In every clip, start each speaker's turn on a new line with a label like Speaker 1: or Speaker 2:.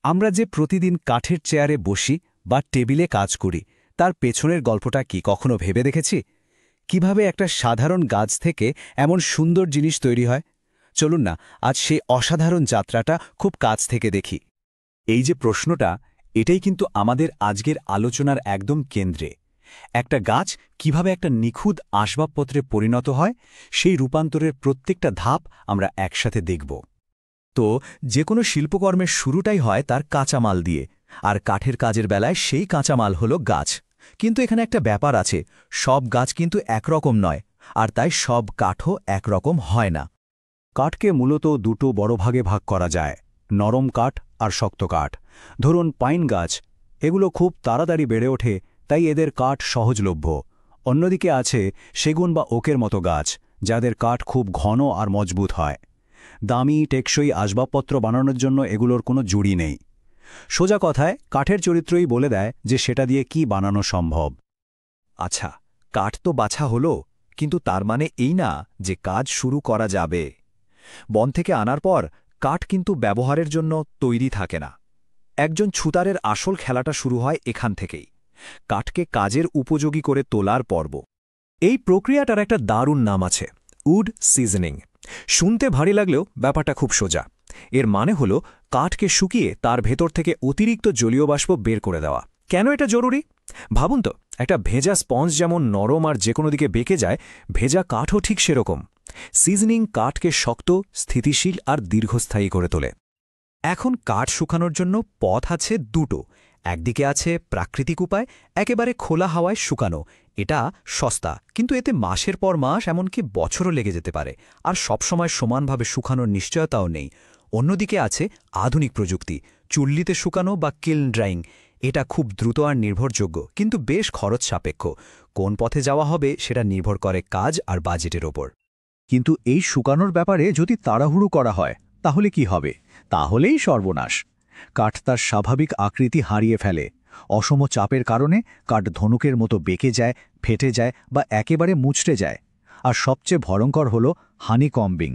Speaker 1: আমরা যে প্রতিদিন কাঠের চেয়ারে বসি বা টেবিলে কাজ করি তার পেছনের গল্পটা কি কখনো ভেবে দেখেছি? কিভাবে একটা সাধারণ গাছ থেকে এমন সুন্দর জিনিস তৈরি হয়? চলুন না আজ সেই অসাধারণ যাত্রাটা খুব কাছ থেকে দেখি।
Speaker 2: এই যে প্রশ্নটা, এটাই কিন্তু আমাদের আজকের আলোচনার একদম কেন্দ্রে। একটা গাছ কিভাবে একটা নিখুঁত আসবাবপত্রে পরিণত হয়, সেই রূপান্তরের প্রত্যেকটা ধাপ আমরা একসাথে দেখব। তো যে কোনো শিল্পকর্মের শুরুটাই হয় তার কাঁচামাল দিয়ে, আর কাঠের কাজের বেলায় সেই কাঁচামাল হলো গাছ। কিন্তু এখানে একটা ব্যাপার আছে, সব গাছ কিন্তু একরকম নয়, আর তাই সব কাঠও একরকম হয় না। কাঠকে মূলত দুটো বড় ভাগে ভাগ করা যায়, নরম কাঠ আর শক্ত কাঠ। ধরুন পাইন গাছ, এগুলো খুব তাড়াতাড়ি বেড়ে ওঠে, তাই এদের কাঠ সহজলভ্য। অন্যদিকে আছে সেগুন বা ওকের মতো গাছ, যাদের কাঠ খুব ঘন আর মজবুত হয়। দামি টেকসই আসবাবপত্র বানানোর জন্য এগুলোর কোনো জুড়ি নেই। সোজা কথায় কাঠের চরিত্রই বলে দেয় যে সেটা দিয়ে কি বানানো সম্ভব। আচ্ছা, কাঠ তো বাছা হলো, কিন্তু তার মানে এই না যে কাজ শুরু করা যাবে। বন থেকে আনার পর কাঠ কিন্তু ব্যবহারের জন্য তৈরি থাকে না। একজন ছুতারের আসল খেলাটা শুরু হয় এখান থেকেই, কাঠকে কাজের উপযোগী করে তোলার পর্ব। এই প্রক্রিয়াটার একটা দারুণ নাম আছে, উড সিজনিং। শুনতে ভারী লাগলেও ব্যাপারটা খুব সোজা। এর মানে হলো কাঠকে শুকিয়ে তার ভেতর থেকে অতিরিক্ত জলীয় বাষ্প বের করে দেওয়া। কেন এটা জরুরি? ভাবুন তো, একটা ভেজা স্পঞ্জ যেমন নরম আর যে কোনো দিকে বেঁকে যায়, ভেজা কাঠও ঠিক সেরকম। সিজনিং কাঠকে শক্ত, স্থিতিশীল আর দীর্ঘস্থায়ী করে তোলে। এখন কাঠ শুকানোর জন্য পথ আছে দুটো। একদিকে আছে প্রাকৃতিক উপায়, একেবারে খোলা হাওয়ায় শুকানো। এটা সস্তা, কিন্তু এতে মাসের পর মাস এমনকি বছরও লেগে যেতে পারে, আর সবসময় সমানভাবে শুকানোর নিশ্চয়তাও নেই। অন্যদিকে আছে আধুনিক প্রযুক্তি, চুল্লিতে শুকানো বা কিল্ন ড্রাইং। এটা খুব দ্রুত আর নির্ভরযোগ্য, কিন্তু বেশ খরচ সাপেক্ষ। কোন পথে যাওয়া হবে সেটা নির্ভর করে কাজ আর বাজেটের ওপর। কিন্তু এই শুকানোর ব্যাপারে যদি তাড়াহুড়ো করা হয় তাহলে কি হবে? তাহলেই সর্বনাশ। কাঠ তার স্বাভাবিক আকৃতি হারিয়ে ফেলে। অসম চাপের কারণে কাঠ ধনুকের মতো বেঁকে যায়, ফেটে যায় বা একেবারে মুচড়ে যায়। আর সবচেয়ে ভয়ঙ্কর হল হানিকম্বিং।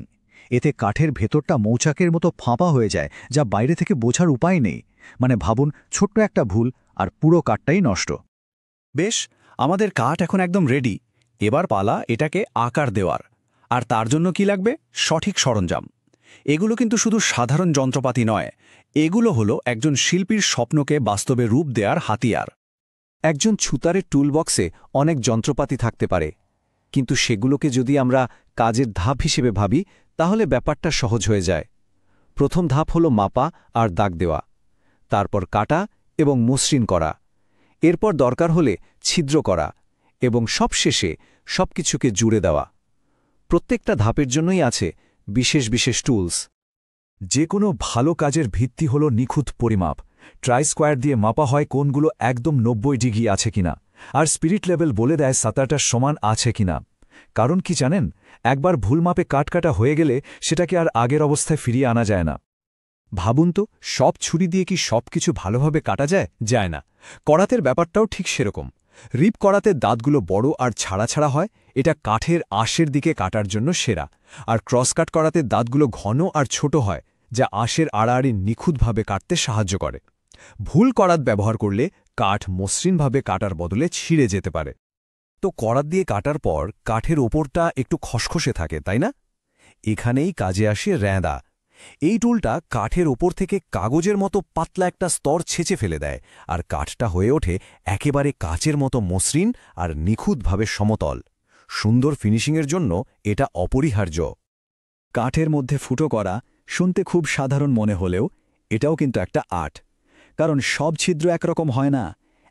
Speaker 2: এতে কাঠের ভেতরটা মৌচাকের মতো ফাঁপা হয়ে যায়, যা বাইরে থেকে বোঝার উপায় নেই। মানে ভাবুন, ছোট্ট একটা ভুল আর পুরো কাঠটাই নষ্ট। বেশ, আমাদের কাঠ এখন একদম রেডি। এবার পালা এটাকে আকার দেওয়ার। আর তার জন্য কি লাগবে? সঠিক সরঞ্জাম। এগুলো কিন্তু শুধু সাধারণ যন্ত্রপাতি নয়, এগুলো হলো একজন শিল্পীর স্বপ্নকে বাস্তবে রূপ দেওয়ার হাতিয়ার। একজন ছুতারের টুলবক্সে অনেক যন্ত্রপাতি থাকতে পারে, কিন্তু সেগুলোকে যদি আমরা কাজের ধাপ হিসেবে ভাবি তাহলে ব্যাপারটা সহজ হয়ে যায়। প্রথম ধাপ হলো মাপা আর দাগ দেওয়া, তারপর কাটা এবং মসৃণ করা, এরপর দরকার হলে ছিদ্র করা, এবং সবশেষে সবকিছুকে জুড়ে দেওয়া। প্রত্যেকটা ধাপের জন্যই আছে বিশেষ বিশেষ টুলস। যে কোনো ভালো কাজের ভিত্তি হল নিখুঁত পরিমাপ। ট্রাই স্কোয়ার দিয়ে মাপা হয় কোণগুলো একদম 90 ডিগ্রি আছে কিনা, আর স্পিরিট লেভেল বলে দেয় সাঁতারটা সমান আছে কিনা। কারণ কি জানেন, একবার ভুল মাপে কাটা হয়ে গেলে সেটাকে আর আগের অবস্থায় ফিরিয়ে আনা যায় না। ভাবুন তো, সব ছুরি দিয়ে কি সব কিছু ভালোভাবে কাটা যায়? যায় না। করাতের ব্যাপারটাও ঠিক সেরকম। রিপ করাতে দাঁতগুলো বড় আর ছাড়া ছাড়া হয়, এটা কাঠের আঁশের দিকে কাটার জন্য সেরা। আর ক্রসকাট করাতে দাঁতগুলো ঘন আর ছোট হয়, যা আঁশের আড়াআড়ি নিখুঁতভাবে কাটতে সাহায্য করে। ভুল করাত ব্যবহার করলে কাঠ মসৃণভাবে কাটার বদলে ছিঁড়ে যেতে পারে। তো করাত দিয়ে কাটার পর কাঠের ওপরটা একটু খসখসে থাকে, তাই না? এখানেই কাজে আসে র্যাঁদা। এই টুলটা কাঠের ওপর থেকে কাগজের মতো পাতলা একটা স্তর ছেঁচে ফেলে দেয়, আর কাঠটা হয়ে ওঠে একেবারে কাচের মতো মসৃণ আর নিখুঁতভাবে সমতল। সুন্দর ফিনিশিংয়ের জন্য এটা অপরিহার্য। কাঠের মধ্যে ফুটো করা শুনতে খুব সাধারণ মনে হলেও এটাও কিন্তু একটা আর্ট। কারণ সব ছিদ্র একরকম হয় না।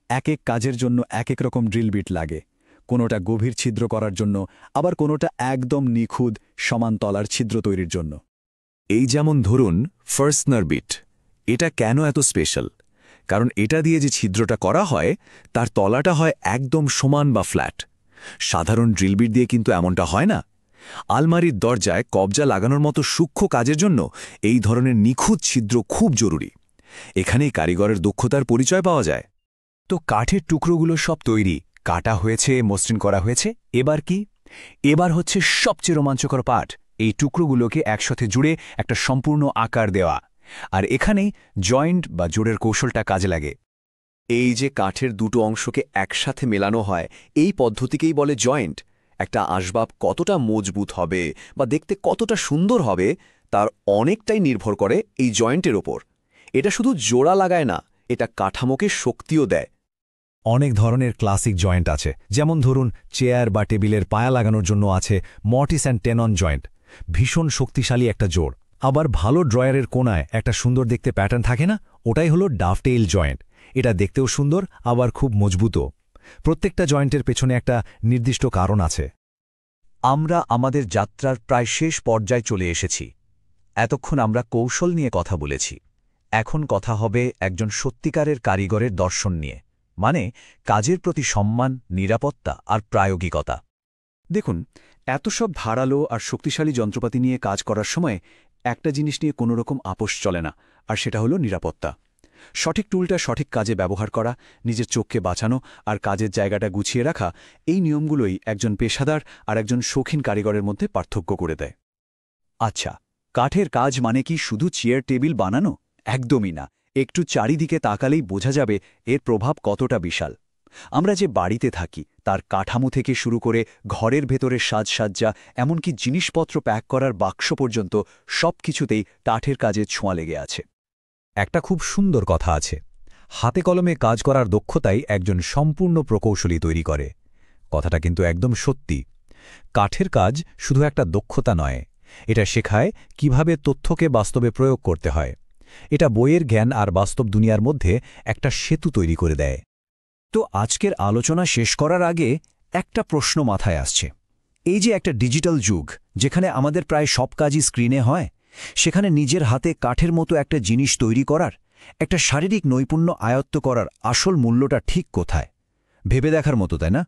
Speaker 2: এক এক কাজের জন্য এক এক রকম ড্রিল বিট লাগে। কোনোটা গভীর ছিদ্র করার জন্য, আবার কোনোটা একদম নিখুঁত সমান তলার ছিদ্র তৈরির জন্য। এই যেমন ধরুন ফার্স্টনার বিট। এটা কেন এত স্পেশাল? কারণ এটা দিয়ে যে ছিদ্রটা করা হয় তার তলাটা হয় একদম সমান বা ফ্ল্যাট। সাধারণ ড্রিল বিট দিয়ে কিন্তু এমনটা হয় না। আলমারির দরজায় কবজা লাগানোর মতো সূক্ষ্ম কাজের জন্য এই ধরনের নিখুঁত ছিদ্র খুব জরুরি। এখানেই কারিগরের দক্ষতার পরিচয় পাওয়া যায়। তো কাঠের টুকরোগুলো সব তৈরি, কাটা হয়েছে, মসৃণ করা হয়েছে। এবার কি? এবার হচ্ছে সবচেয়ে রোমাঞ্চকর পাঠ, এই টুকরোগুলোকে একসাথে জুড়ে একটা সম্পূর্ণ আকার দেওয়া। আর এখানেই জয়েন্ট বা জোড়ের কৌশলটা কাজে লাগে।
Speaker 3: এই যে কাঠের দুটো অংশকে একসাথে মেলানো হয়, এই পদ্ধতিকেই বলে জয়েন্ট। একটা আসবাব কতটা মজবুত হবে বা দেখতে কতটা সুন্দর হবে তার অনেকটাই নির্ভর করে এই জয়েন্টের ওপর। এটা শুধু জোড়া লাগায় না, এটা কাঠামোকে শক্তিও দেয়।
Speaker 2: অনেক ধরনের ক্লাসিক জয়েন্ট আছে, যেমন ধরুন চেয়ার বা টেবিলের পায়া লাগানোর জন্য আছে মর্টিস অ্যান্ড টেনন জয়েন্ট, ভীষণ শক্তিশালী একটা জোড়। আবার ভালো ড্রয়ারের কোণায় একটা সুন্দর দেখতে প্যাটার্ন থাকে না, ওটাই হলো ডাফটেইল জয়েন্ট। এটা দেখতেও সুন্দর, আবার খুব মজবুতও। প্রত্যেকটা জয়েন্টের পেছনে একটা নির্দিষ্ট কারণ আছে।
Speaker 4: আমরা আমাদের যাত্রার প্রায় শেষ পর্যায়ে চলে এসেছি। এতক্ষণ আমরা কৌশল নিয়ে কথা বলেছি। এখন কথা হবে একজন সত্যিকারের কারিগরের দর্শন নিয়ে, মানে কাজের প্রতি সম্মান, নিরাপত্তা আর প্রায়োগিকতা।
Speaker 2: দেখুন, এত সব ধারালো আর শক্তিশালী যন্ত্রপাতি নিয়ে কাজ করার সময় একটা জিনিস নিয়ে কোনো রকম আপোষ চলে না, আর সেটা হলো নিরাপত্তা। সঠিক টুলটা সঠিক কাজে ব্যবহার করা, নিজের চোখকে বাঁচানো আর কাজের জায়গাটা গুছিয়ে রাখা, এই নিয়মগুলোই একজন পেশাদার আর একজন শৌখিন কারিগরের মধ্যে পার্থক্য করে দেয়।
Speaker 4: আচ্ছা, কাঠের কাজ মানে কি শুধু চেয়ার টেবিল বানানো? একদমই না। একটু চারিদিকে তাকালেই বোঝা যাবে এর প্রভাব কতটা বিশাল। আমরা যে বাড়িতে থাকি তার কাঠামো থেকে শুরু করে ঘরের ভেতরের সাজসজ্জা, এমনকি জিনিসপত্র প্যাক করার বাক্স পর্যন্ত সবকিছুতেই কাঠের কাজের ছোঁয়া লেগে আছে।
Speaker 2: একটা খুব সুন্দর কথা আছে, হাতে কলমে কাজ করার দক্ষতাই একজন সম্পূর্ণ প্রকৌশলী তৈরি করে। কথাটা কিন্তু একদম সত্যি। কাঠের কাজ শুধু একটা দক্ষতা নয়, এটা শেখায় কিভাবে তথ্যকে বাস্তবে প্রয়োগ করতে হয়। এটা বইয়ের জ্ঞান আর বাস্তব দুনিয়ার মধ্যে একটা সেতু তৈরি করে দেয়।
Speaker 4: তো আজকের আলোচনা শেষ করার আগে একটা প্রশ্ন মাথায় আসছে। এই যে একটা ডিজিটাল যুগ, যেখানে আমাদের প্রায় সব কাজই স্ক্রিনে হয়, সেখানে নিজের হাতে কাঠের মতো একটা জিনিস তৈরি করার, একটা শারীরিক নৈপুণ্য আয়ত্ত করার আসল মূল্যটা ঠিক কোথায়? ভেবে দেখার মতো, তাই না?